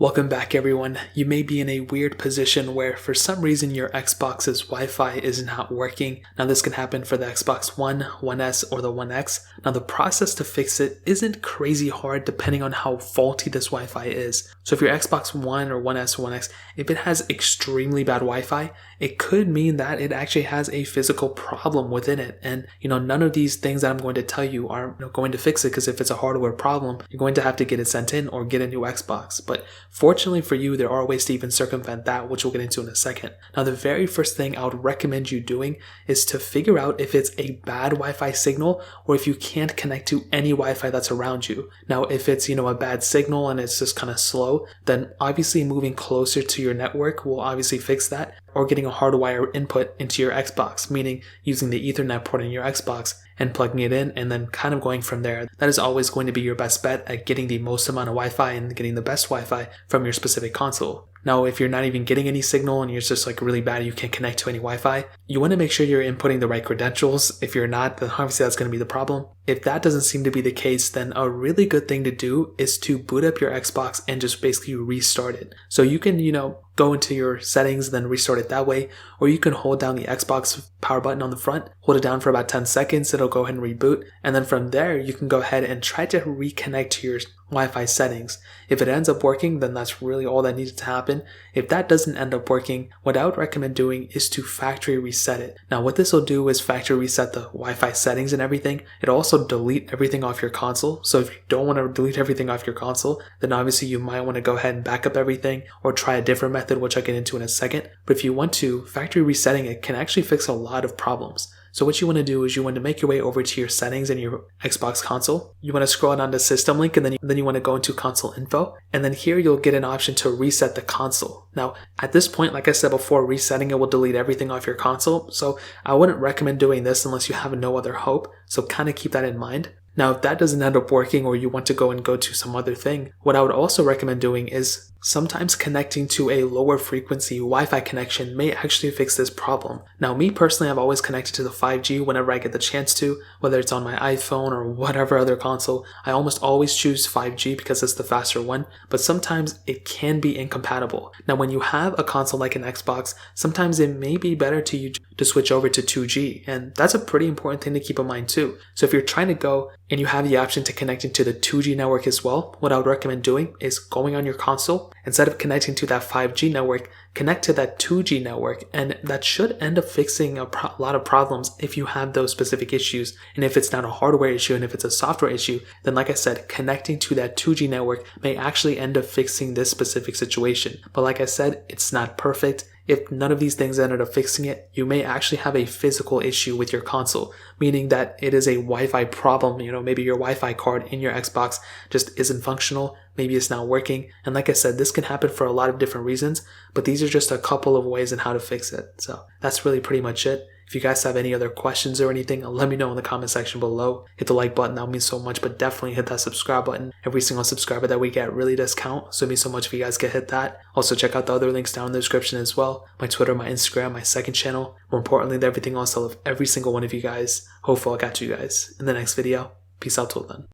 Welcome back everyone. You may be in a weird position where for some reason your Xbox's Wi-Fi is not working. Now this can happen for the Xbox One, One S, or the One X. Now the process to fix it isn't crazy hard depending on how faulty this Wi-Fi is. So if your Xbox One or One S or One X, if it has extremely bad Wi-Fi, it could mean that it actually has a physical problem within it. And none of these things that I'm going to tell you are going to fix it, because if it's a hardware problem, you're going to have to get it sent in or get a new Xbox. But fortunately for you, there are ways to even circumvent that, which we'll get into in a second. Now, the very first thing I would recommend you doing is to figure out if it's a bad Wi-Fi signal or if you can't connect to any Wi-Fi that's around you. Now, if it's, a bad signal and it's just kind of slow, then obviously moving closer to your network will obviously fix that, or getting a hardwire input into your Xbox, meaning using the Ethernet port in your Xbox and plugging it in and then kind of going from there. That is always going to be your best bet at getting the most amount of Wi-Fi and getting the best Wi-Fi from your specific console. Now, if you're not even getting any signal and you're just really bad, you can't connect to any Wi-Fi, you want to make sure you're inputting the right credentials. If you're not, then obviously that's going to be the problem. If that doesn't seem to be the case, then a really good thing to do is to boot up your Xbox and just basically restart it. So you can, go into your settings, then restart it that way, or you can hold down the Xbox power button on the front, hold it down for about 10 seconds, it'll go ahead and reboot, and then from there you can go ahead and try to reconnect to your Wi-Fi settings. If it ends up working, then that's really all that needed to happen. If that doesn't end up working, what I would recommend doing is to factory reset it. Now what this will do is factory reset the Wi-Fi settings and everything. It'll also delete everything off your console. So if you don't want to delete everything off your console, then obviously you might want to go ahead and back up everything or try a different method, which I'll get into in a second. But if you want to, factory resetting it can actually fix a lot of problems. So what you want to do is you want to make your way over to your settings in your Xbox console. You want to scroll down to System Link, and then you want to go into Console Info. And then here you'll get an option to reset the console. Now, at this point, like I said before, resetting it will delete everything off your console. So I wouldn't recommend doing this unless you have no other hope. So kind of keep that in mind. Now, if that doesn't end up working or you want to go to some other thing, what I would also recommend doing is sometimes connecting to a lower frequency Wi-Fi connection may actually fix this problem. Now, me personally, I've always connected to the 5G whenever I get the chance to, whether it's on my iPhone or whatever other console. I almost always choose 5G because it's the faster one, but sometimes it can be incompatible. Now, when you have a console like an Xbox, sometimes it may be better to switch over to 2G, and that's a pretty important thing to keep in mind too. So if you're trying to go and you have the option to connect into the 2G network as well, what I would recommend doing is going on your console, instead of connecting to that 5G network, connect to that 2G network, and that should end up fixing a lot of problems if you have those specific issues. And if it's not a hardware issue and if it's a software issue, then like I said, connecting to that 2G network may actually end up fixing this specific situation. But like I said, it's not perfect. If none of these things ended up fixing it, you may actually have a physical issue with your console, meaning that it is a Wi-Fi problem. Maybe your Wi-Fi card in your Xbox just isn't functional. Maybe it's not working. And like I said, this can happen for a lot of different reasons, but these are just a couple of ways on how to fix it. So that's really pretty much it. If you guys have any other questions or anything, let me know in the comment section below. Hit the like button, that would mean so much, but definitely hit that subscribe button. Every single subscriber that we get really does count, so it means so much if you guys can hit that. Also check out the other links down in the description as well. My Twitter, my Instagram, my second channel. More importantly, everything else, I love every single one of you guys. Hopefully I'll catch you guys in the next video. Peace out till then.